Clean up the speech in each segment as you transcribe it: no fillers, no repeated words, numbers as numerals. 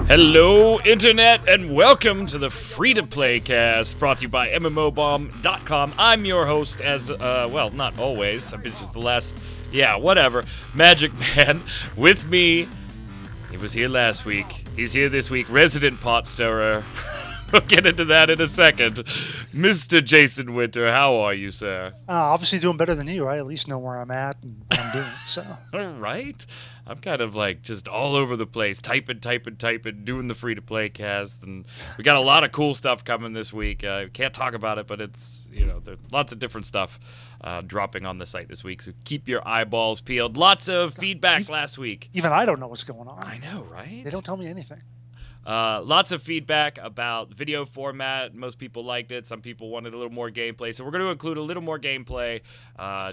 Hello, Internet, and welcome to the Free-to-Play Cast, brought to you by MMOBomb.com. I'm your host, well, not always. I've been just the last, whatever, magicman. With me, he was here last week. He's here this week, resident pot stirrer. We'll get into that in a second. Mr. Jason Winter, how are you, sir? Obviously doing better than you. I at least know where I'm at and what I'm doing, so. All right. I'm kind of like just all over the place, typing, doing the free-to-play cast, and we got a lot of cool stuff coming this week. Can't talk about it, but it's, there's lots of different stuff dropping on the site this week, so keep your eyeballs peeled. Lots of feedback last week. Even I don't know what's going on. I know, right? They don't tell me anything. Lots of feedback about video format. Most people liked it. Some people wanted a little more gameplay. So we're going to include a little more gameplay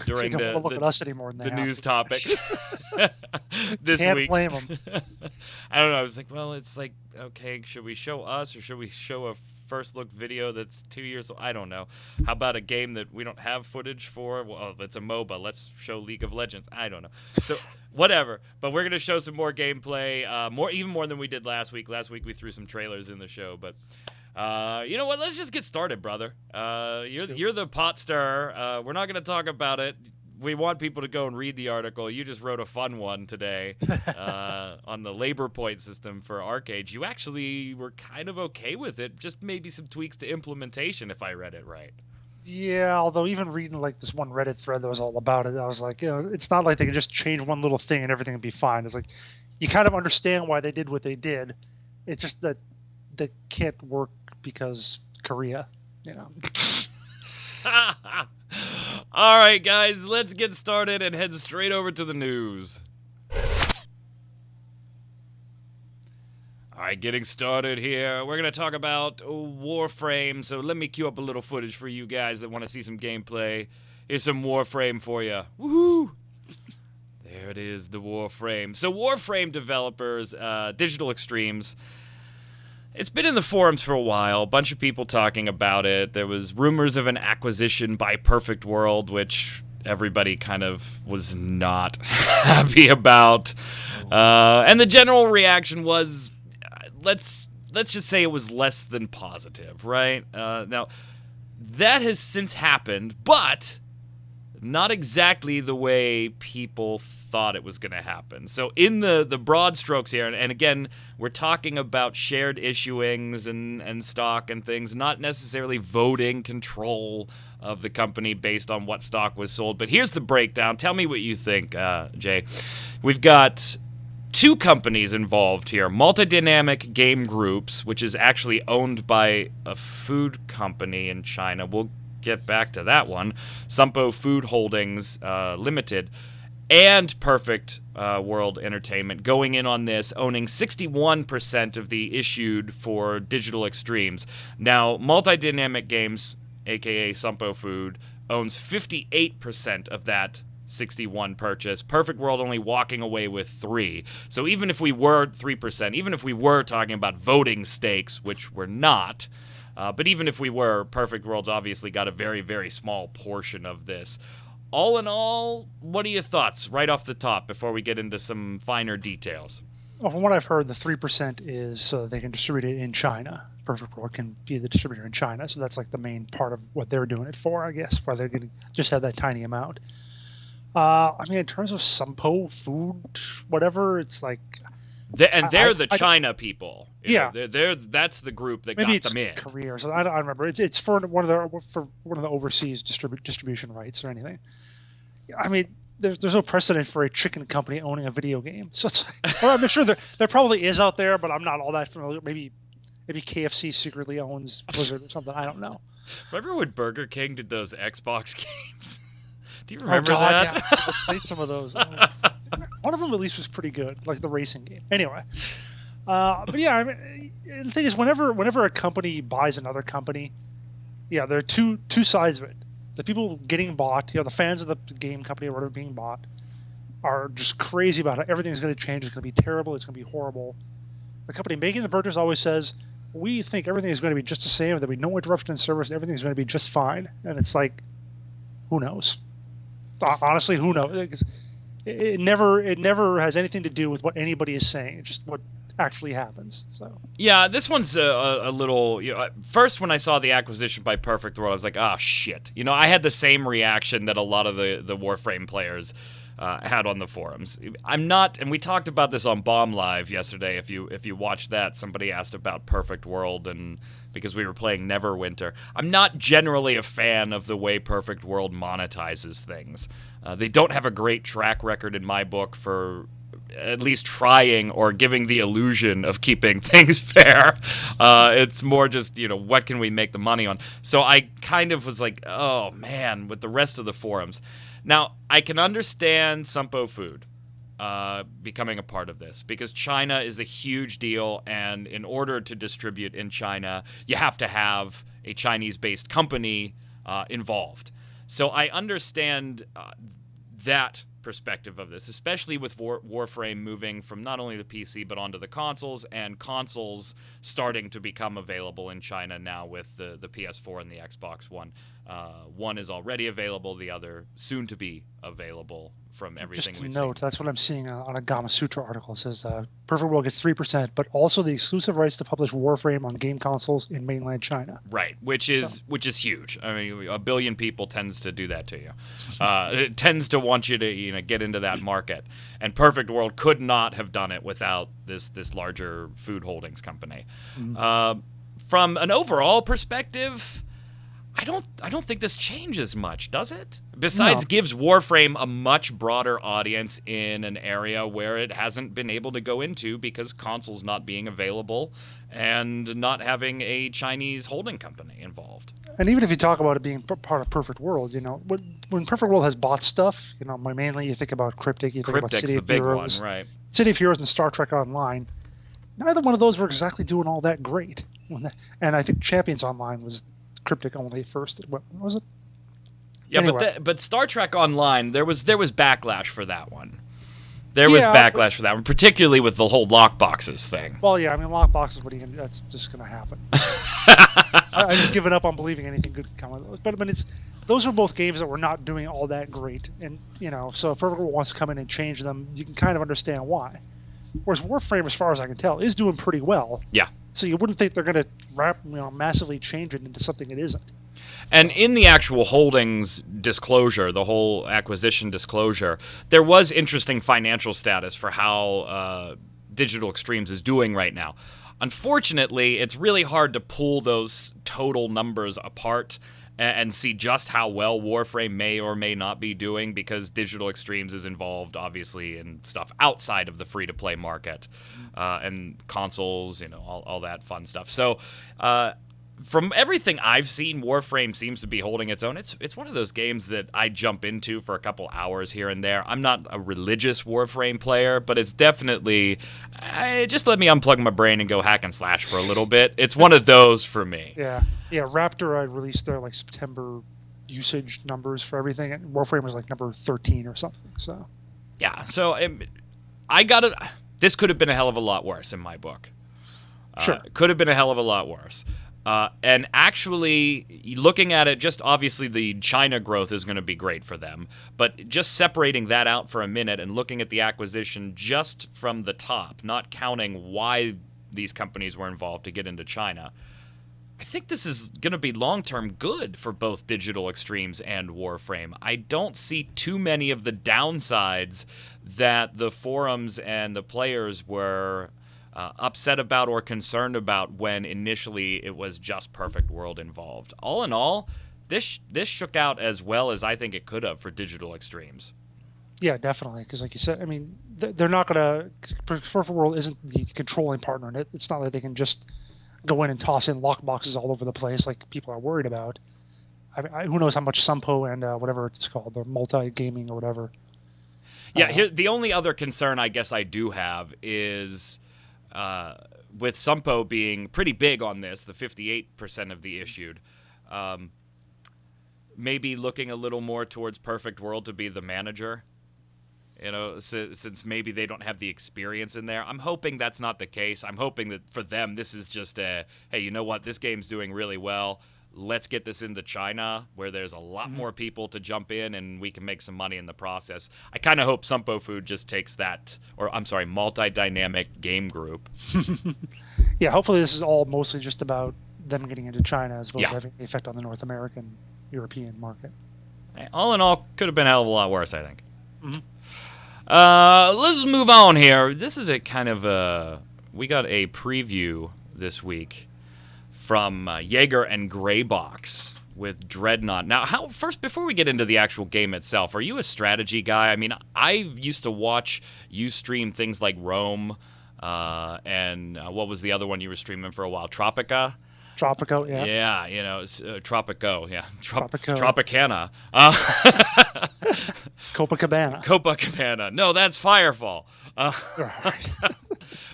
during the news topics this Can't week. Blame them. I don't know. I was like, well, it's like, okay, should we show us or should we show a first look video that's 2 years old? I don't know. How about a game that we don't have footage for? Well, it's a MOBA. Let's show League of Legends. I don't know. So whatever. But we're gonna show some more gameplay, even more than we did last week. Last week we threw some trailers in the show, but you know what? Let's just get started, brother. You're the pot stirrer. We're not gonna talk about it. We want people to go and read the article. You just wrote a fun one today on the labor point system for arcades. You actually were kind of okay with it, just maybe some tweaks to implementation, if I read it right. Yeah, although even reading like this one Reddit thread that was all about it, I was like, it's not like they can just change one little thing and everything would be fine. It's like you kind of understand why they did what they did. It's just that they can't work because Korea, All right, guys, let's get started and head straight over to the news. All right, getting started here. We're going to talk about Warframe, so let me queue up a little footage for you guys that want to see some gameplay. Here's some Warframe for you. Woohoo! There it is, the Warframe. So Warframe developers, Digital Extremes, it's been in the forums for a while, a bunch of people talking about it. There was rumors of an acquisition by Perfect World, which everybody kind of was not happy about. And the general reaction was, let's just say it was less than positive, right? Now, that has since happened, but not exactly the way people thought it was going to happen. So in the broad strokes here, and again, we're talking about shared issuings and stock and things, not necessarily voting control of the company based on what stock was sold. But here's the breakdown. Tell me what you think, Jay. We've got two companies involved here. Multidynamic Game Groups, which is actually owned by a food company in China. We'll get back to that one. Sumpo Food Holdings Limited, and Perfect World Entertainment going in on this, owning 61% of the issued for Digital Extremes. Now, Multidynamic Games, aka Sumpo Food, owns 58% of that 61 purchase. Perfect World only walking away with 3. So even if we were 3%, even if we were talking about voting stakes, which we're not, but even if we were, Perfect World's obviously got a very, very small portion of this. All in all, what are your thoughts right off the top before we get into some finer details? Well, from what I've heard, the 3% is so they can distribute it in China. Perfect World can be the distributor in China, so that's like the main part of what they're doing it for, I guess, why they're going to just have that tiny amount. I mean, in terms of Sumpo Food, whatever, it's like... They're the China people. Yeah, that's the group that maybe got them in. Korea or something. I don't remember. It's for one of the overseas distribution rights or anything. I mean, there's no precedent for a chicken company owning a video game. So it's like, well, I'm sure there probably is out there, but I'm not all that familiar. Maybe KFC secretly owns Blizzard or something. I don't know. Remember when Burger King did those Xbox games? Do you remember that? Yeah. I played some of those. One of them at least was pretty good, like the racing game. Anyway, but yeah, I mean, the thing is, whenever a company buys another company, there are two sides of it. The people getting bought, the fans of the game company or whatever being bought, are just crazy about it. Everything's going to change. It's going to be terrible. It's going to be horrible. The company making the purchase always says, we think everything is going to be just the same. There'll be no interruption in service. Everything's going to be just fine. And it's like, who knows? Honestly, who knows? It never has anything to do with what anybody is saying. It's just what actually happens. So Yeah, this one's a little. First, when I saw the acquisition by Perfect World, I was like, "Oh shit!" I had the same reaction that a lot of the Warframe players had on the forums. I'm not, and we talked about this on Bomb Live yesterday. If you watched that, somebody asked about Perfect World, and because we were playing Neverwinter, I'm not generally a fan of the way Perfect World monetizes things. They don't have a great track record in my book for at least trying or giving the illusion of keeping things fair. It's more just, what can we make the money on? So I kind of was like, oh man, with the rest of the forums. Now, I can understand Sumpo Food becoming a part of this because China is a huge deal, and in order to distribute in China, you have to have a Chinese-based company involved. So I understand that perspective of this, especially with Warframe moving from not only the PC but onto the consoles, and consoles starting to become available in China now with the PS4 and the Xbox One. One is already available, the other soon to be available from everything just a we've note, seen. that's what I'm seeing on a Gama Sutra article. It says Perfect World gets 3%, but also the exclusive rights to publish Warframe on game consoles in mainland China. Right, which is huge. I mean, a billion people tends to do that to you. It tends to want you to get into that market, and Perfect World could not have done it without this larger food holdings company. Mm-hmm. From an overall perspective, I don't think this changes much, does it? Besides, gives Warframe a much broader audience in an area where it hasn't been able to go into because consoles not being available and not having a Chinese holding company involved. And even if you talk about it being part of Perfect World, when Perfect World has bought stuff, mainly you think about Cryptic, you think about Cryptic's City the of big Heroes, one, right? City of Heroes and Star Trek Online. Neither one of those were exactly doing all that great. And I think Champions Online was Cryptic only at first. What was it? Yeah, Anyway. but Star Trek Online, there was backlash for that one. There was backlash for that one, particularly with the whole lockboxes thing. Well, yeah, I mean, lockboxes, that's just going to happen. I've just given up on believing anything good could come of those. But I mean, those were both games that were not doing all that great, and so if Perfect World wants to come in and change them, you can kind of understand why. Whereas Warframe, as far as I can tell, is doing pretty well. Yeah. So you wouldn't think they're going to massively change it into something it isn't. And in the actual holdings disclosure, the whole acquisition disclosure, there was interesting financial status for how Digital Extremes is doing right now. Unfortunately, it's really hard to pull those total numbers apart and see just how well Warframe may or may not be doing, because Digital Extremes is involved, obviously, in stuff outside of the free-to-play market and consoles, all that fun stuff. So from everything I've seen, Warframe seems to be holding its own. It's one of those games that I jump into for a couple hours here and there. I'm not a religious Warframe player, but it's definitely just let me unplug my brain and go hack and slash for a little bit. It's one of those for me. Yeah. Raptor released their September usage numbers for everything, and Warframe was number 13 or something. So yeah. So this could have been a hell of a lot worse in my book. Sure. Could have been a hell of a lot worse. And actually, looking at it, just obviously the China growth is going to be great for them. But just separating that out for a minute and looking at the acquisition just from the top, not counting why these companies were involved to get into China, I think this is going to be long-term good for both Digital Extremes and Warframe. I don't see too many of the downsides that the forums and the players were upset about or concerned about when initially it was just Perfect World involved. All in all, this shook out as well as I think it could have for Digital Extremes. Yeah, definitely. Because like you said, I mean, they're not going to... Perfect World isn't the controlling partner in it. It's not like they can just go in and toss in lockboxes all over the place like people are worried about. I mean, who knows how much Sumpo and whatever it's called, the multi-gaming or whatever. Yeah, the only other concern I guess I do have is... with Sumpo being pretty big on this, the 58% of the issued, maybe looking a little more towards Perfect World to be the manager, since maybe they don't have the experience in there. I'm hoping that's not the case. I'm hoping that for them, this is just hey, you know what? This game's doing really well. let's get this into China where there's a lot more people to jump in and we can make some money in the process. I kind of hope Sumpo Food just takes that, or I'm sorry, Multi-Dynamic Game Group. Yeah, hopefully this is all mostly just about them getting into China as opposed Yeah. to having the effect on the North American, European market. All in all, could have been a hell of a lot worse, I think. Mm-hmm. Let's move on here. This is a kind of a... We got a preview this week from Jaeger and Greybox with Dreadnought. Now, first, before we get into the actual game itself, are you a strategy guy? I mean, I used to watch you stream things like Rome, and what was the other one you were streaming for a while? Tropico, yeah. Yeah, you know, Tropico, yeah. Tropico. Tropicana. Copacabana. No, that's Firefall. Right.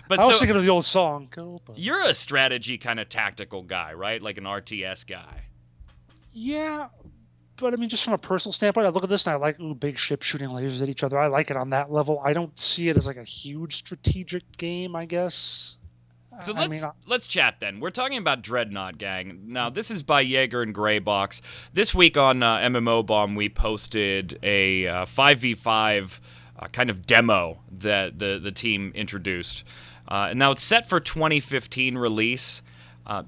But I was thinking of the old song. You're a strategy kind of tactical guy, right? Like an RTS guy. Yeah, but I mean, just from a personal standpoint, I look at this and I like big ships shooting lasers at each other. I like it on that level. I don't see it as like a huge strategic game, I guess. So let's chat then. We're talking about Dreadnought, gang. Now, this is by Jaeger and Greybox. This week on MMO Bomb, we posted a 5v5 kind of demo that the team introduced. Now, it's set for 2015 release.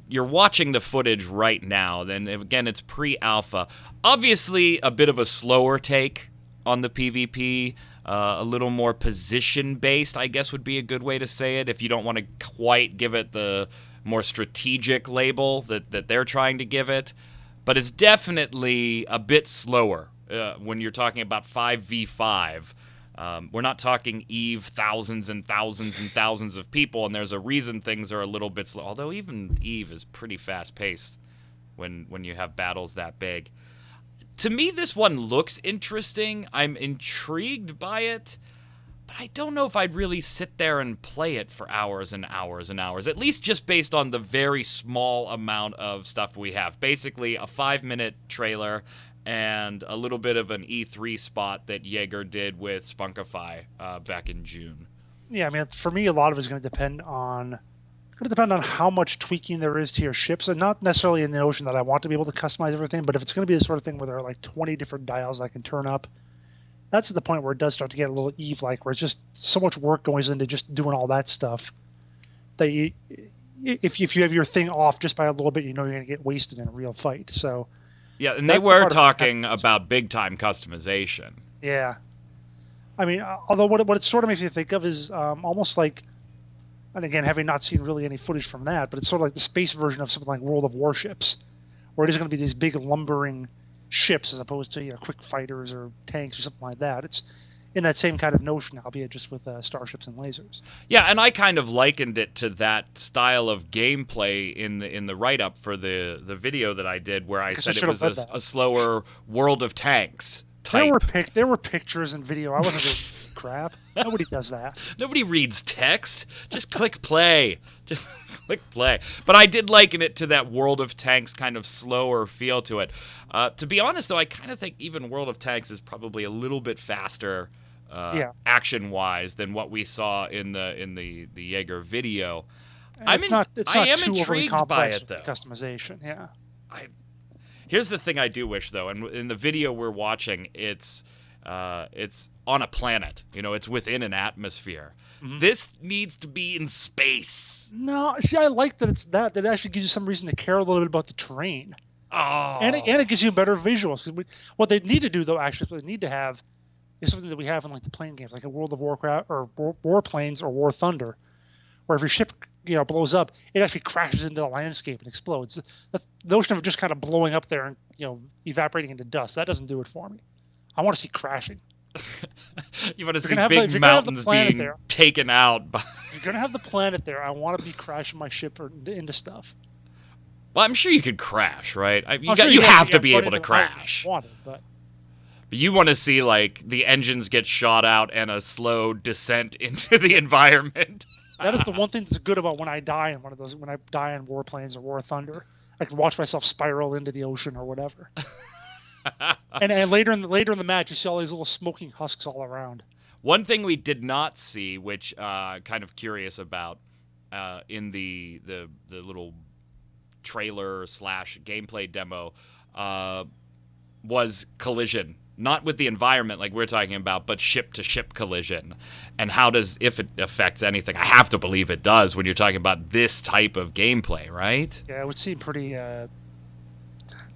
You're watching the footage right now. Then, again, it's pre-alpha. Obviously, a bit of a slower take on the PvP. A little more position-based, I guess would be a good way to say it, if you don't want to quite give it the more strategic label that they're trying to give it. But it's definitely a bit slower when you're talking about 5v5. We're not talking EVE thousands and thousands and thousands of people, and there's a reason things are a little bit slow. Although even EVE is pretty fast-paced when you have battles that big. To me, this one looks interesting. I'm intrigued by it, but I don't know if I'd really sit there and play it for hours and hours and hours, at least just based on the very small amount of stuff we have. Basically, a 5-minute trailer and a little bit of an E3 spot that Jaeger did with Spunkify back in June. Yeah, I mean, for me, a lot of it is going to depend on how much tweaking there is to your ships, and not necessarily in the notion that I want to be able to customize everything, but if it's going to be the sort of thing where there are like 20 different dials I can turn up, that's at the point where it does start to get a little EVE-like, where it's just so much work goes into just doing all that stuff that if you have your thing off just by a little bit, you know you're going to get wasted in a real fight. So yeah, and they were talking about big-time customization. Yeah. I mean, although what it sort of makes me think of is almost like, and again, having not seen really any footage from that, but it's sort of like the space version of something like World of Warships, where it is going to be these big lumbering ships as opposed to quick fighters or tanks or something like that. It's in that same kind of notion, albeit just with starships and lasers. Yeah, and I kind of likened it to that style of gameplay in the write-up for the video that I did, where I said it was a slower World of Tanks type. There were pictures and video. I wasn't doing crap. Nobody does that. Nobody reads text. Just click play. Just click play. But I did liken it to that World of Tanks kind of slower feel to it. To be honest, though, I kind of think even World of Tanks is probably a little bit faster action-wise than what we saw in the Jaeger video. I am intrigued by it, though. Customization, yeah. Here's the thing I do wish, though, and in the video we're watching, it's on a planet. It's within an atmosphere. Mm-hmm. This needs to be in space. No, see, I like that it's that. That actually gives you some reason to care a little bit about the terrain. Oh. And it gives you better visuals. Because what they need to do, though, actually, what they need to have is something that we have in like the plane games, like in World of Warcraft or Warplanes or War Thunder, where if your ship blows up, it actually crashes into the landscape and explodes. The notion of just kind of blowing up there and evaporating into dust, that doesn't do it for me. I want to see crashing. You want to see big mountains being taken out. If you're going to have the planet there, I want to be crashing my ship into stuff. Well, I'm sure you could crash, right? You have to be able to crash. But you want to see, like, the engines get shot out and a slow descent into the environment. That is the one thing that's good about when I die in one of those. When I die in Warplanes or War Thunder, I can watch myself spiral into the ocean or whatever. and later in the match, you see all these little smoking husks all around. One thing we did not see, which kind of curious about, in the little trailer / gameplay demo was collision. Not with the environment like we're talking about, but ship-to-ship collision. And if it affects anything. I have to believe it does when you're talking about this type of gameplay, right? Yeah, it would seem pretty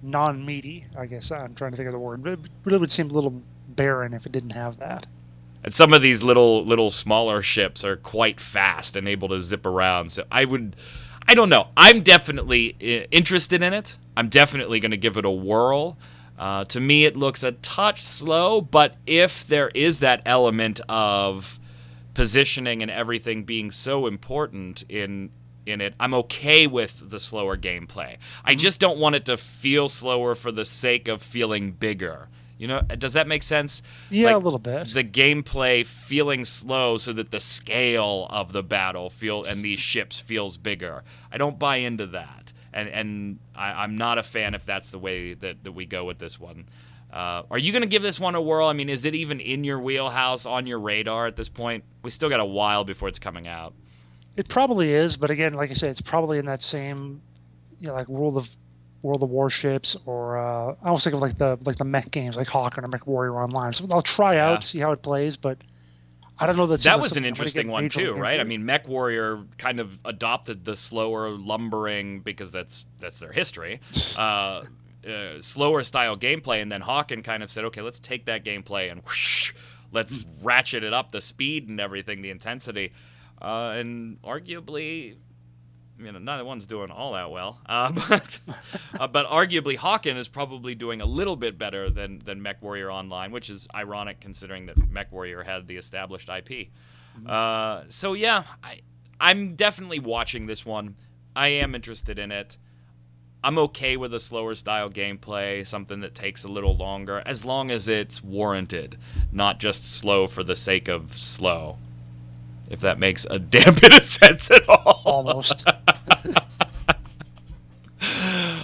non-meaty, I guess. I'm trying to think of the word. But it really would seem a little barren if it didn't have that. And some of these little smaller ships are quite fast and able to zip around. So I don't know. I'm definitely interested in it. I'm definitely going to give it a whirl. To me, it looks a touch slow, but if there is that element of positioning and everything being so important in it, I'm okay with the slower gameplay. I just don't want it to feel slower for the sake of feeling bigger. Does that make sense? Yeah, a little bit. The gameplay feeling slow so that the scale of the battle and these ships feels bigger. I don't buy into that. And I'm not a fan if that's the way that we go with this one. Are you going to give this one a whirl? I mean, is it even in your wheelhouse, on your radar at this point? We still got a while before it's coming out. It probably is, but again, like I said, it's probably in that same, like World of Warships, or I almost think of like the mech games, like Hawken or Mech Warrior Online. So I'll try out, see how it plays, but I don't know that was an interesting one too, right? I mean, Mech Warrior kind of adopted the slower lumbering because that's their history, slower style gameplay, and then Hawken kind of said, okay, let's take that gameplay and whoosh, let's ratchet it up, the speed and everything, the intensity, and arguably, neither one's doing all that well, but arguably Hawken is probably doing a little bit better than Mech Warrior Online, which is ironic considering that Mech Warrior had the established IP. So yeah, I'm definitely watching this one. I am interested in it. I'm okay with a slower style gameplay, something that takes a little longer, as long as it's warranted, not just slow for the sake of slow. If that makes a damn bit of sense at all. Almost.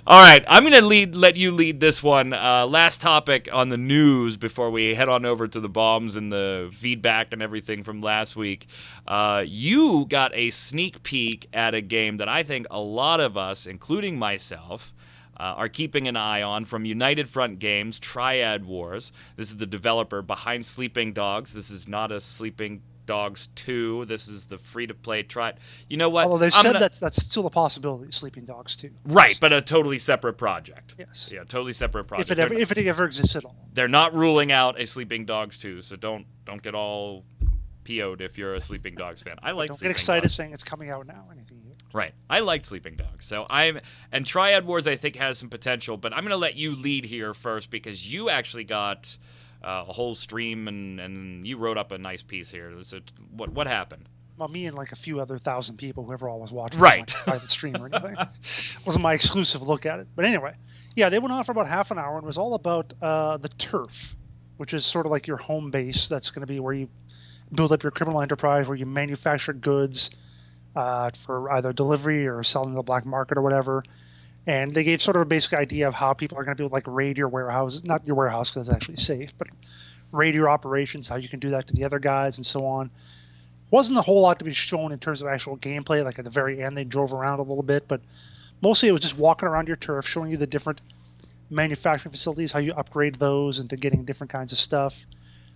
All right, I'm going to let you lead this one. Last topic on the news before we head on over to the bombs and the feedback and everything from last week. You got a sneak peek at a game that I think a lot of us, including myself, are keeping an eye on, from United Front Games, Triad Wars. This is the developer behind Sleeping Dogs. This is not a Sleeping Dogs 2. This is the free-to-play Triad. You know what? Although they've said that's still a possibility, Sleeping Dogs 2. Right, but a totally separate project. Yes. Yeah, totally separate project. If it ever exists at all. They're not ruling out a Sleeping Dogs 2, so don't get all PO'd if you're a Sleeping Dogs fan. I like Don't Sleeping get excited Dogs. saying it's coming out now. Right. I like Sleeping Dogs. And Triad Wars I think has some potential, but I'm going to let you lead here first because you actually got a whole stream and you wrote up a nice piece here. So what happened? Well, me and like a few other 1,000 people, whoever all was watching, right? Like a private stream or anything. It wasn't my exclusive look at it, but anyway, yeah, they went on for about half an hour and it was all about the turf, which is sort of like your home base. That's going to be where you build up your criminal enterprise, where you manufacture goods for either delivery or selling to the black market or whatever. And they gave sort of a basic idea of how people are going to be able to like raid your warehouse, not your warehouse because it's actually safe, but raid your operations, how you can do that to the other guys and so on. Wasn't a whole lot to be shown in terms of actual gameplay. Like at the very end, they drove around a little bit, but mostly it was just walking around your turf, showing you the different manufacturing facilities, how you upgrade those into getting different kinds of stuff,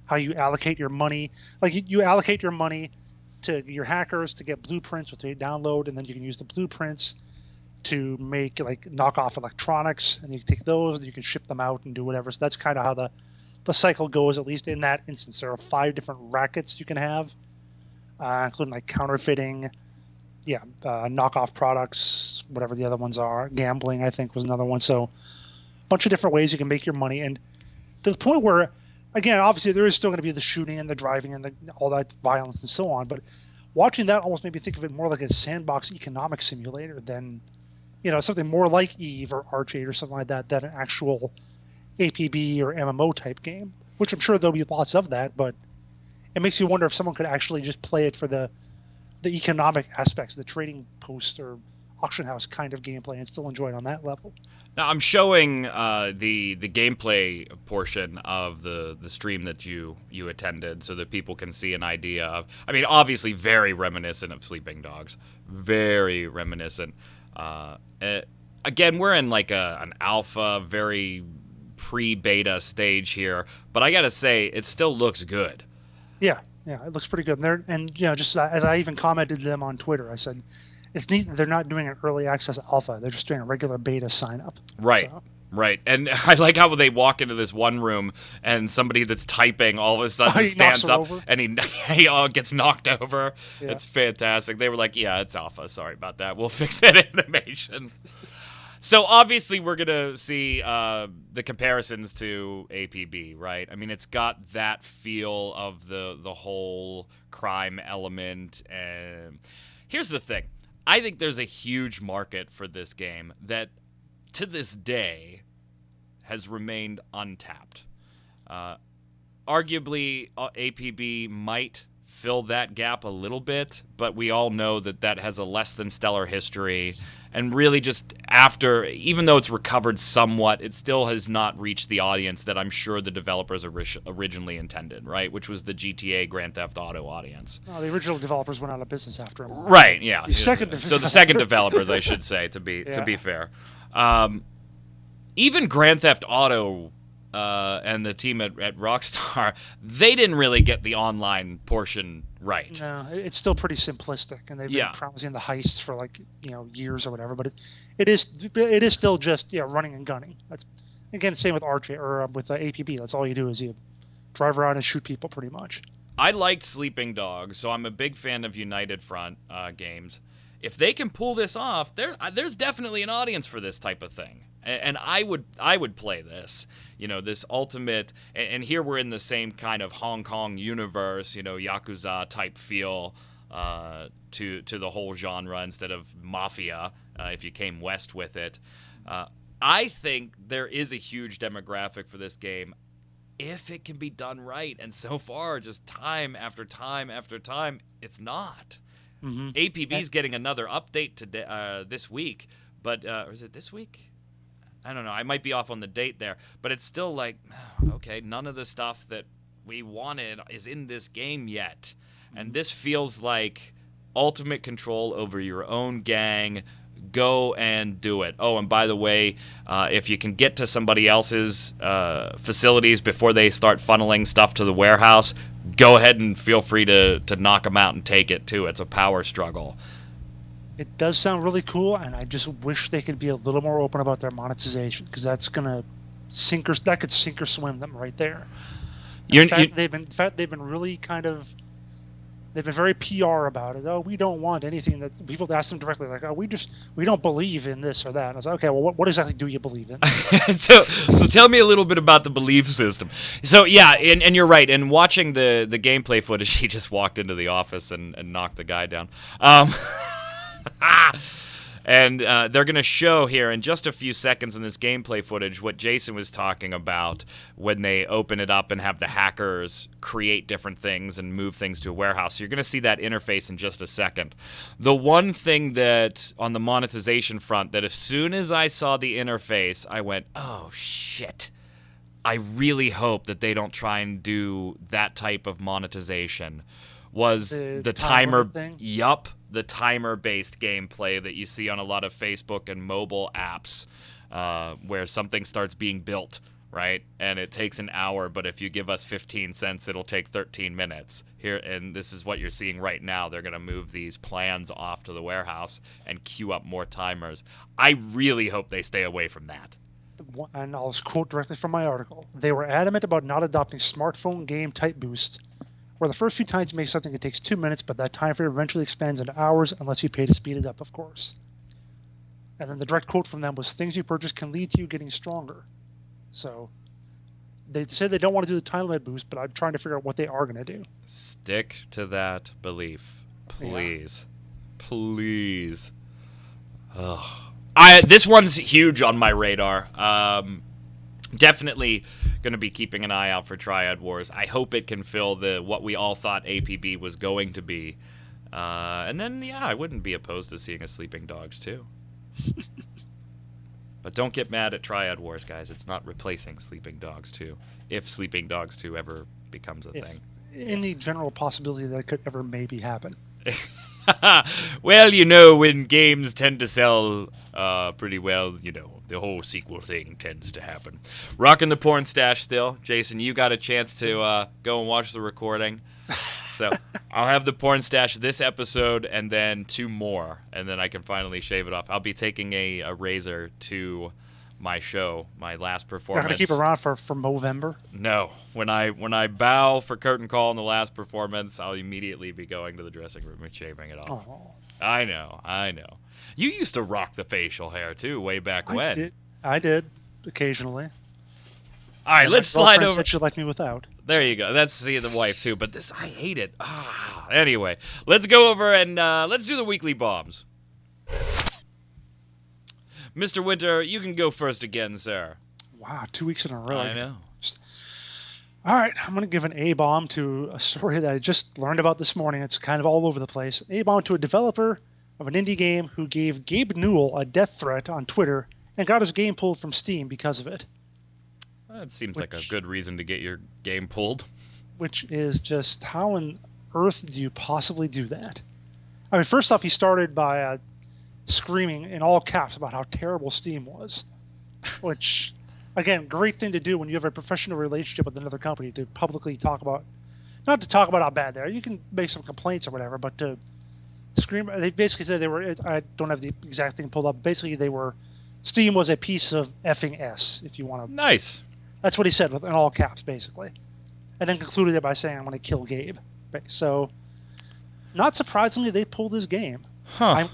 how you allocate your money. Like you allocate your money to your hackers to get blueprints, which they download, and then you can use the blueprints to make like knockoff electronics, and you can take those and you can ship them out and do whatever. So that's kind of how the cycle goes, at least in that instance. There are 5 different rackets you can have, including like counterfeiting, knockoff products, whatever the other ones are. Gambling, I think, was another one. So a bunch of different ways you can make your money, and to the point where, again, obviously there is still going to be the shooting and the driving and all that violence and so on, but watching that almost made me think of it more like a sandbox economic simulator than, something more like Eve or Arch-8 or something like that, than an actual APB or MMO type game, which I'm sure there'll be lots of that, but it makes you wonder if someone could actually just play it for the economic aspects, the trading post or auction house kind of gameplay, and still enjoy it on that level. Now I'm showing the gameplay portion of the stream that you attended, so that people can see an idea of. I mean, obviously, very reminiscent of Sleeping Dogs, very reminiscent. again, we're in like an alpha, very pre-beta stage here, but I gotta say, it still looks good. Yeah, it looks pretty good. And just as I even commented to them on Twitter, I said, it's neat that they're not doing an early access alpha. They're just doing a regular beta sign up. Right. So. Right. And I like how they walk into this one room and somebody that's typing all of a sudden stands up over. And he gets knocked over. Yeah. It's fantastic. They were like, yeah, it's alpha. Sorry about that. We'll fix that animation. So obviously we're going to see the comparisons to APB, right? I mean, it's got that feel of the whole crime element. And here's the thing. I think there's a huge market for this game that to this day has remained untapped. Arguably, APB might fill that gap a little bit, but we all know that has a less than stellar history. And really just after, even though it's recovered somewhat, it still has not reached the audience that I'm sure the developers originally intended, right? Which was the GTA Grand Theft Auto audience. Oh, the original developers went out of business after a while. Right, yeah. The second developers, I should say, to be fair. Even Grand Theft Auto and the team at Rockstar, they didn't really get the online portion right. No, it's still pretty simplistic, and they've been promising the heists for years or whatever. But it is still just running and gunning. That's again same with with APB. That's all you do is you drive around and shoot people pretty much. I liked Sleeping Dogs, so I'm a big fan of United Front games. If they can pull this off, there's definitely an audience for this type of thing. And I would play this, this ultimate, and here we're in the same kind of Hong Kong universe, Yakuza type feel to the whole genre instead of Mafia, if you came west with it. I think there is a huge demographic for this game if it can be done right. And so far, just time after time after time, it's not. Mm-hmm. APB's getting another update today, this week, but or is it this week? I don't know. I might be off on the date there, but it's still like, okay, none of the stuff that we wanted is in this game yet. And this feels like ultimate control over your own gang. Go and do it. Oh, and by the way, if you can get to somebody else's facilities before they start funneling stuff to the warehouse, go ahead and feel free to knock them out and take it, too. It's a power struggle. It does sound really cool, and I just wish they could be a little more open about their monetization, because that's gonna that could sink or swim them right there. In fact, they've been really they've been very PR about it. Oh, we don't want anything that people ask them directly, like, oh, we don't believe in this or that. And I was like, okay, well, what exactly do you believe in? so tell me a little bit about the belief system. So yeah, and you're right. And watching the gameplay footage, he just walked into the office and knocked the guy down. And they're going to show here in just a few seconds in this gameplay footage what Jason was talking about when they open it up and have the hackers create different things and move things to a warehouse. So you're going to see that interface in just a second. The one thing that, on the monetization front, that as soon as I saw the interface, I went, oh, shit. I really hope that they don't try and do that type of monetization. Was the timer thing? Yup. The timer-based gameplay that you see on a lot of Facebook and mobile apps where something starts being built, right? And it takes an hour, but if you give us 15 cents, it'll take 13 minutes. Here, and this is what you're seeing right now. They're going to move these plans off to the warehouse and queue up more timers. I really hope they stay away from that. And I'll quote directly from my article. They were adamant about not adopting smartphone game type boost, where the first few times you make something, it takes 2 minutes, but that time frame eventually expands into hours unless you pay to speed it up, of course. And then the direct quote from them was, things you purchase can lead to you getting stronger. So they say they don't want to do the time limit boost, but I'm trying to figure out what they are going to do. Stick to that belief. Please. Yeah. Please. Ugh. This one's huge on my radar. Definitely going to be keeping an eye out for Triad Wars. I hope it can fill what we all thought APB was going to be. And then, yeah, I wouldn't be opposed to seeing a Sleeping Dogs, too. But don't get mad at Triad Wars, guys. It's not replacing Sleeping Dogs 2, if Sleeping Dogs 2 ever becomes a thing. In the general possibility that it could ever maybe happen. Well, when games tend to sell pretty well. You know, the whole sequel thing tends to happen. Rocking the porn stash still. Jason, you got a chance to go and watch the recording. So I'll have the porn stash this episode and then 2 more, and then I can finally shave it off. I'll be taking a razor to my show, my last performance. You're not gonna keep around for Movember? No. When I bow for curtain call in the last performance, I'll immediately be going to the dressing room and shaving it off. Oh. I know. You used to rock the facial hair too, way back when. I did occasionally. All right, let's slide over. Said she'd like me without. There you go. That's the wife too, but this I hate it. Anyway, let's go over and let's do the weekly bombs. Mr. Winter, you can go first again, sir. Wow, 2 weeks in a row. I know. All right, I'm going to give an A-bomb to a story that I just learned about this morning. It's kind of all over the place. A-bomb to a developer of an indie game who gave Gabe Newell a death threat on Twitter and got his game pulled from Steam because of it. That seems like a good reason to get your game pulled. Which is just, how on earth do you possibly do that? I mean, first off, he started by screaming in all caps about how terrible Steam was. Which, again, great thing to do when you have a professional relationship with another company, to publicly talk about, not to talk about how bad they are. You can make some complaints or whatever, but to scream. They basically said they were, I don't have the exact thing pulled up. Basically, Steam was a piece of effing S, if you want to. Nice. That's what he said in all caps, basically. And then concluded it by saying, I'm going to kill Gabe. So, not surprisingly, they pulled his game. Huh.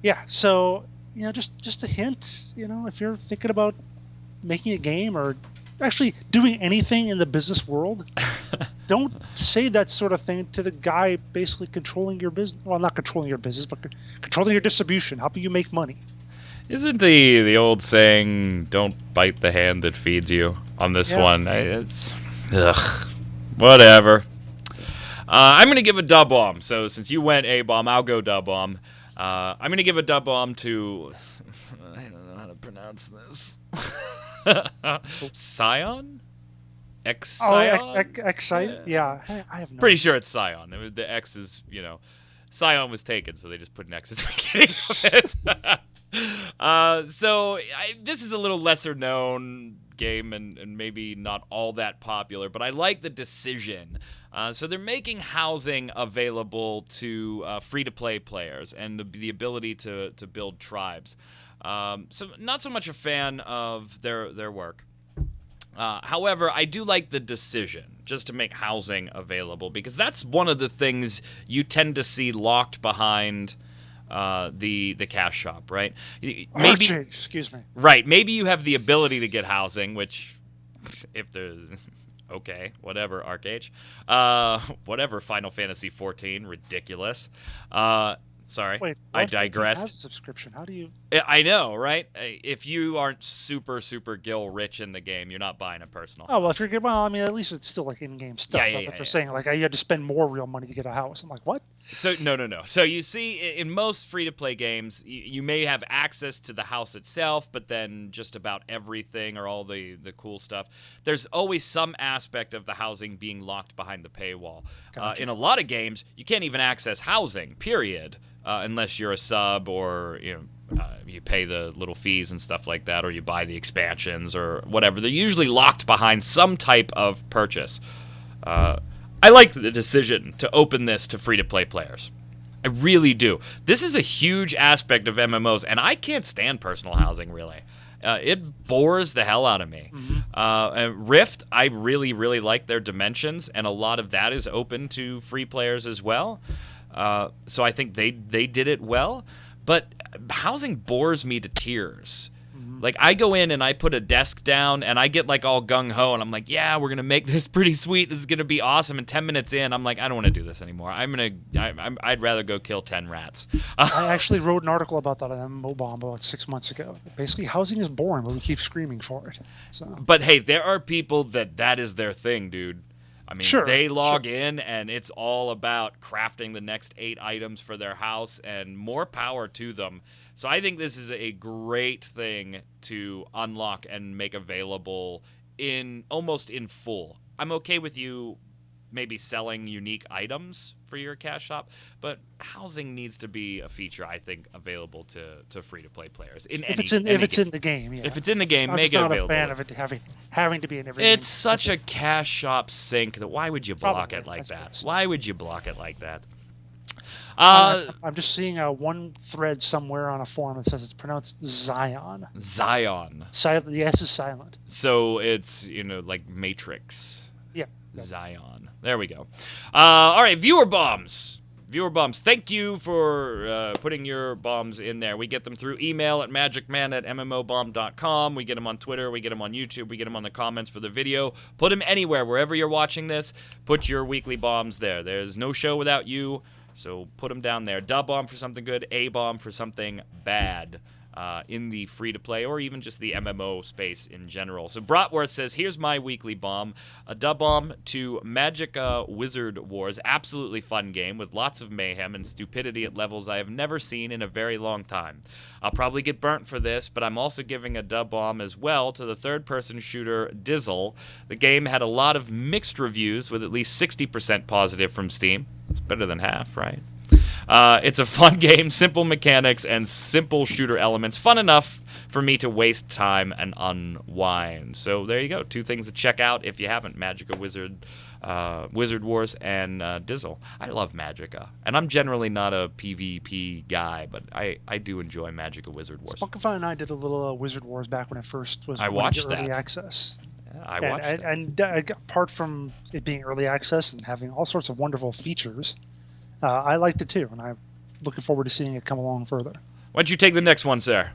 Yeah, so, just a hint, if you're thinking about making a game or actually doing anything in the business world, don't say that sort of thing to the guy basically controlling your business. Well, not controlling your business, but controlling your distribution, helping you make money. Isn't the old saying, don't bite the hand that feeds you on this one? It's, whatever. I'm going to give a dub bomb. So since you went A-bomb, I'll go dub bomb. I'm going to give a dub bomb to, I don't know how to pronounce this. Scion? X-Scion? X-Scion? Yeah, I have no Pretty sure it's Scion. The X is, Scion was taken, so they just put an X at the beginning of it. This is a little lesser known game and maybe not all that popular, but I like the decision. So they're making housing available to free-to-play players and the ability to build tribes. So not so much a fan of their work. However, I do like the decision just to make housing available, because that's one of the things you tend to see locked behind the cash shop, right? Maybe, excuse me. Right, maybe you have the ability to get housing, which, if there's, okay, whatever, Arcage, whatever, Final Fantasy 14, ridiculous. Sorry, Wait, I digressed. Has a subscription. How do you? I know, right? If you aren't super gil rich in the game, you're not buying a personal house. Oh, well, if you're well, I mean, at least it's still like in-game stuff. Yeah, they're saying like you had to spend more real money to get a house. I'm like, what? So no. So you see, in most free-to-play games, you may have access to the house itself, but then just about everything or all the cool stuff, there's always some aspect of the housing being locked behind the paywall. Gotcha. In a lot of games, you can't even access housing, period. Unless you're a sub or you pay the little fees and stuff like that, or you buy the expansions or whatever. They're usually locked behind some type of purchase. I like the decision to open this to free-to-play players. I really do. This is a huge aspect of MMOs, and I can't stand personal housing, really. It bores the hell out of me. Mm-hmm. Rift, I really like their dimensions, and a lot of that is open to free players as well. So I think they did it well, but housing bores me to tears. Mm-hmm. Like, I go in and I put a desk down and I get like all gung-ho and I'm like, yeah, we're going to make this pretty sweet. This is going to be awesome. And 10 minutes in, I'm like, I don't want to do this anymore. I'd rather go kill 10 rats. I actually wrote an article about that on MMOBomb about 6 months ago. Basically, housing is boring, but we keep screaming for it. So. But hey, there are people that is their thing, dude. I mean, they log in, and it's all about crafting the next 8 items for their house, and more power to them. So I think this is a great thing to unlock and make available almost in full. I'm okay with you maybe selling unique items for your cash shop, but housing needs to be a feature, I think, available to free-to-play players. If it's in the game, yeah. If it's in the game, I'm make just it not available. a fan of it having to be in every It's game. such a cash shop sink that why would you block Probably, it like I that? suppose. Why would you block it like that? I'm just seeing one thread somewhere on a forum that says it's pronounced Zion. Zion. The S is silent. So it's, like Matrix. Yeah. Zion. There we go. All right, viewer bombs. Viewer bombs. Thank you for putting your bombs in there. We get them through email at magicman@mmobomb.com. We get them on Twitter. We get them on YouTube. We get them on the comments for the video. Put them anywhere. Wherever you're watching this, put your weekly bombs there. There's no show without you, so put them down there. Dub bomb for something good. A bomb for something bad. In the free-to-play or even just the MMO space in general. So Bratworth says, here's my weekly bomb. A dub bomb to Magic Wizard Wars. Absolutely fun game with lots of mayhem and stupidity at levels I have never seen in a very long time. I'll probably get burnt for this, but I'm also giving a dub bomb as well to the third-person shooter Dizzle. The game had a lot of mixed reviews with at least 60% positive from Steam. That's better than half, right? It's a fun game, simple mechanics, and simple shooter elements. Fun enough for me to waste time and unwind. So there you go. 2 things to check out if you haven't. Magicka Wizard Wars and Dizzle. I love Magicka. And I'm generally not a PvP guy, but I do enjoy Magicka Wizard Wars. Spunkify and I did a little Wizard Wars back when it first was early access. Yeah, I watched that. And apart from it being early access and having all sorts of wonderful features, I liked it too, and I'm looking forward to seeing it come along further. Why don't you take the next one, sir?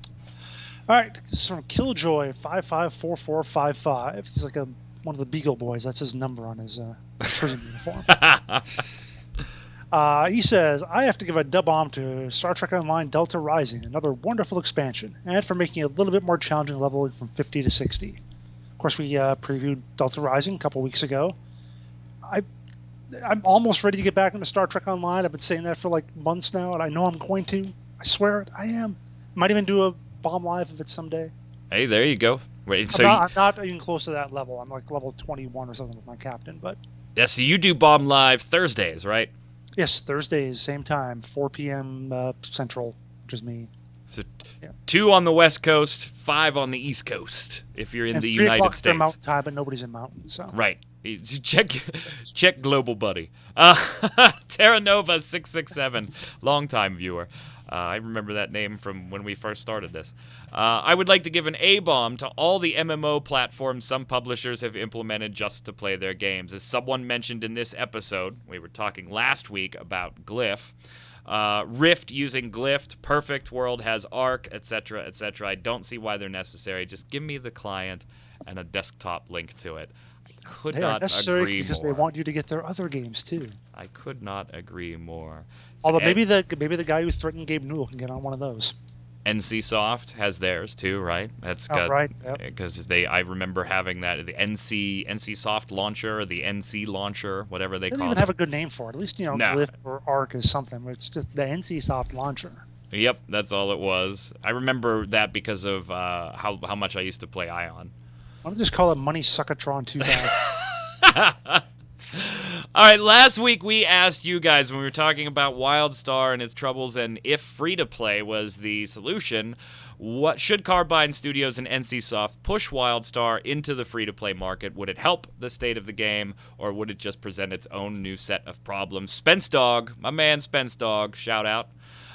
All right, this is from Killjoy554455. He's like one of the Beagle Boys. That's his number on his prison uniform. He says, I have to give a dub bomb to Star Trek Online Delta Rising, another wonderful expansion, and for making it a little bit more challenging leveling from 50 to 60. Of course, we previewed Delta Rising a couple weeks ago. I'm almost ready to get back into Star Trek Online. I've been saying that for like months now, and I know I'm going to. I swear it. I am. Might even do a bomb live of it someday. Hey, there you go. Wait, so I'm not even close to that level. I'm like level 21 or something with my captain. But yeah, so you do bomb live Thursdays, right? Yes, Thursdays, same time, 4 p.m. Central, which is me. So 2 on the West Coast, 5 on the East Coast, if you're in the United States. Mountain time, but nobody's in Mountain, so. Right. Check Global Buddy. Terra Nova 667, longtime viewer. I remember that name from when we first started this. I would like to give an A-bomb to all the MMO platforms some publishers have implemented just to play their games. As someone mentioned in this episode, we were talking last week about Glyph. Rift using Glyph, Perfect World has Arc, etc., etc. I don't see why they're necessary. Just give me the client and a desktop link to it. Could not agree because more. They want you to get their other games too. I could not agree more. Although maybe the guy who threatened Gabe Newell can get on one of those. NCSoft has theirs too, right? That's got right. Because I remember having that, the NCSoft launcher, or the NC launcher, whatever they call it. They don't even have a good name for it. At least No. Glyph or Arc is something. But it's just the NCSoft launcher. Yep, that's all it was. I remember that because of how much I used to play Ion. Why don't they just call it Money Suckatron 2000? All right, last week we asked you guys when we were talking about WildStar and its troubles and if free-to-play was the solution, what should Carbine Studios and NCSoft push WildStar into the free-to-play market? Would it help the state of the game, or would it just present its own new set of problems? Spence Dog, my man Spence Dog, shout out.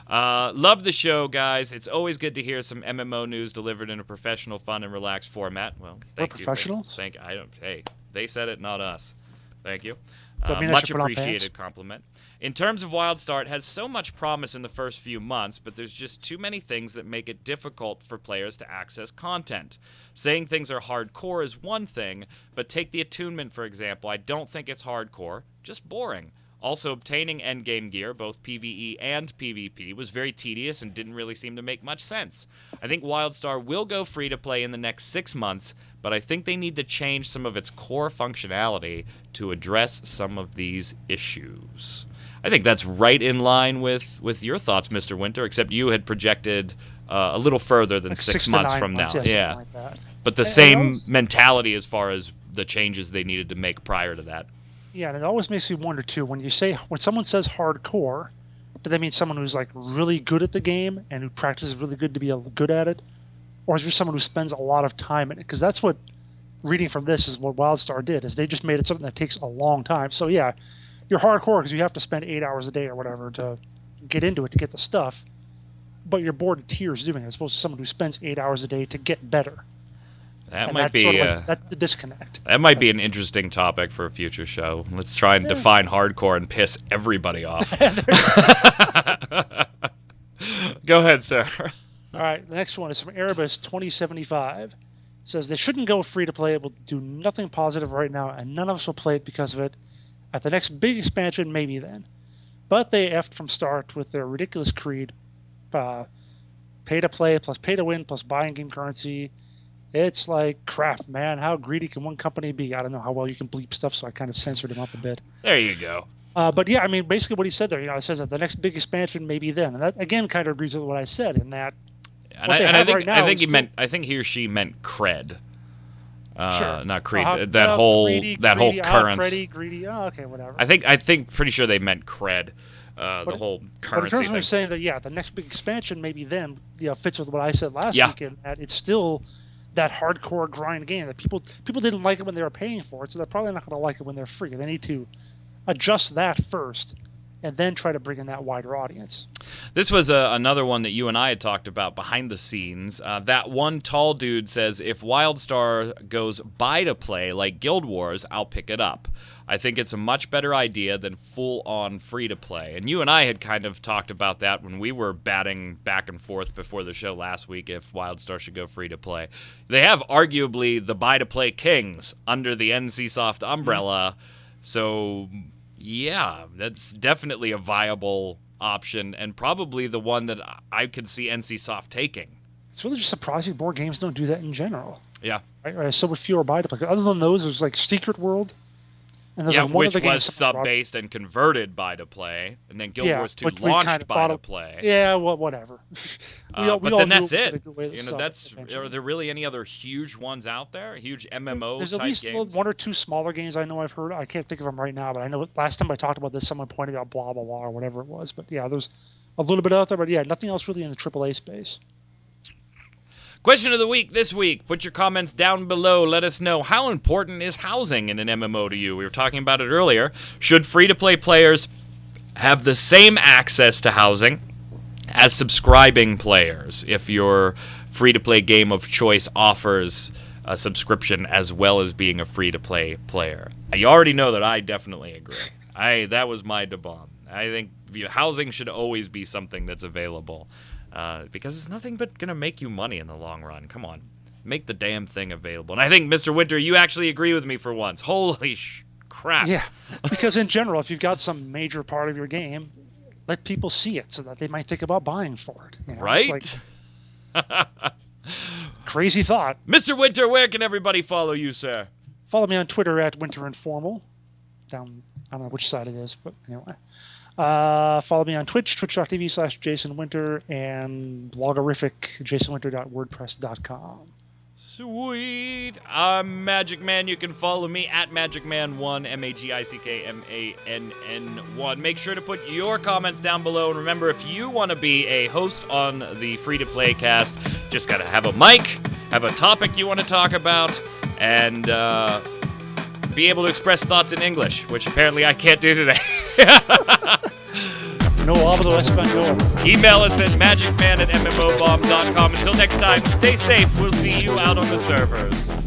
Love the show, guys. It's always good to hear some MMO news delivered in a professional, fun, and relaxed format. Well, thank you. Professionals? Hey, they said it, not us. Thank you. Does that mean I Much should put on appreciated pants? compliment. In terms of WildStar, it has so much promise in the first few months, but there's just too many things that make it difficult for players to access content. Saying things are hardcore is one thing, but take the attunement, for example. I don't think it's hardcore, just boring. Also, obtaining endgame gear, both PvE and PvP, was very tedious and didn't really seem to make much sense. I think WildStar will go free-to-play in the next 6 months, but I think they need to change some of its core functionality to address some of these issues. I think that's right in line with your thoughts, Mr. Winter, except you had projected a little further than Like 6 months from now. something Yeah, like that. but the same mentality as far as the changes they needed to make prior to that. Yeah, and it always makes me wonder too, when someone says hardcore, do they mean someone who's like really good at the game and who practices really good to be good at it? Or is there someone who spends a lot of time in it? Because that's what reading from this is what WildStar did, is they just made it something that takes a long time. So yeah, you're hardcore because you have to spend 8 hours a day or whatever to get into it to get the stuff, but you're bored to tears doing it, as opposed to someone who spends 8 hours a day to get better. That And might that's be sort of like, that's the disconnect. that might be an interesting topic for a future show. Let's try and define hardcore and piss everybody off. Go ahead, sir. All right, the next one is from Erebus 2075. It says they shouldn't go free to play. It will do nothing positive right now, and none of us will play it because of it. At the next big expansion, maybe then. But they effed from start with their ridiculous creed, pay to play plus pay to win plus buying game currency. It's like crap, man. How greedy can one company be? I don't know how well you can bleep stuff, so I kind of censored him up a bit. There you go. But yeah, I mean, basically what he said there, it says that the next big expansion maybe then, and that again kind of agrees with what I said in that. And I think he or she meant cred. Sure. Not creed. That whole currency. Greedy. Oh, okay, whatever. I think pretty sure they meant cred. The whole currency but in terms thing. of saying that, the next big expansion maybe then, fits with what I said last week, in that it's still that hardcore grind game that people didn't like it when they were paying for it, so they're probably not going to like it when they're free. They need to adjust that first, and then try to bring in that wider audience. This was another one that you and I had talked about behind the scenes. That one tall dude says, if WildStar goes buy to play like Guild Wars, I'll pick it up. I think it's a much better idea than full-on free-to-play. And you and I had kind of talked about that when we were batting back and forth before the show last week, if WildStar should go free-to-play. They have arguably the buy-to-play kings under the NCSoft umbrella, so yeah, that's definitely a viable option, and probably the one that I could see NCSoft taking. It's really just surprising board games don't do that in general. Yeah. Right? So with fewer buy-to-play. Other than those, there's like Secret World. And there's one which other game was sub-based and converted buy-to-play, and then Guild Wars 2 launched buy-to-play. Yeah, well, whatever. But then that's it. Are there really any other huge ones out there? Huge MMO There's type at least games? one or two smaller games I know I've heard. I can't think of them right now, but I know last time I talked about this, someone pointed out blah, blah, blah, or whatever it was. But yeah, there's a little bit out there, but yeah, nothing else really in the AAA space. Question of the week this week. Put your comments down below. Let us know, how important is housing in an MMO to you? We were talking about it earlier. Should free-to-play players have the same access to housing as subscribing players if your free-to-play game of choice offers a subscription as well as being a free-to-play player? You already know that I definitely agree. That was my debate. I think housing should always be something that's available. Because it's nothing but going to make you money in the long run. Come on. Make the damn thing available. And I think, Mr. Winter, you actually agree with me for once. Holy crap. Yeah, because in general, if you've got some major part of your game, let people see it so that they might think about buying for it. Right? Crazy thought. Mr. Winter, where can everybody follow you, sir? Follow me on Twitter at WinterInformal. Down, I don't know which side it is, but anyway. Follow me on Twitch, twitch.tv/JasonWinter, and blogorific, jasonwinter.wordpress.com. Sweet. I'm Magic Man. You can follow me at MagicMan1, MAGICKMANN1. Make sure to put your comments down below. And remember, if you want to be a host on the free-to-play cast, just got to have a mic, have a topic you want to talk about, and be able to express thoughts in English, which apparently I can't do today. No hablo español. Email us at magicman@mmobomb.com. Until next time, stay safe. We'll see you out on the servers.